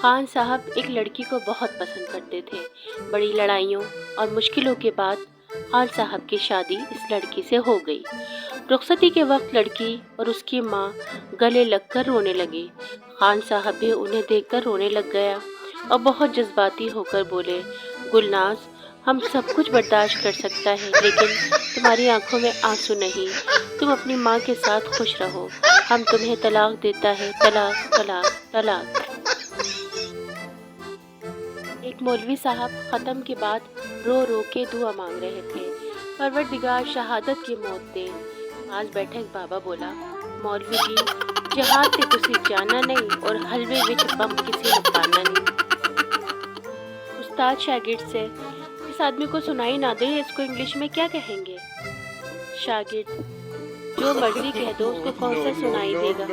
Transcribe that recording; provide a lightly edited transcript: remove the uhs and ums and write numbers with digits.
خان صاحب ایک لڑکی کو بہت پسند کرتے تھے۔ بڑی لڑائیوں اور مشکلوں کے بعد خان صاحب کی شادی اس لڑکی سے ہو گئی۔ رخصتی کے وقت لڑکی اور اس کی ماں گلے لگ کر رونے لگی۔ خان صاحب بھی انہیں دیکھ کر رونے لگ گیا اور بہت جذباتی ہو کر بولے، گلناز، ہم سب کچھ برداشت کر سکتا ہے لیکن تمہاری آنکھوں میں آنسو نہیں۔ تم اپنی ماں کے ساتھ خوش رہو، ہم تمہیں طلاق دیتا ہے، طلاق طلاق طلاق۔ ایک مولوی صاحب ختم کے بعد رو رو کے دعا مانگ رہے تھے، پروردگار شہادت کی موت دے۔ پاس بیٹھے ایک بابا بولا، مولوی جی، جہاد تے تسی جانا نہیں اور حلوے وچ بم کسی نو پانا نہیں۔ استاد شاگرد سے، اس آدمی کو سنائی نہ دے، اس کو انگلش میں کیا کہیں گے؟ شاگرد، جو مرضی کہہ دو، اس کو کون سا سنائی دے گا؟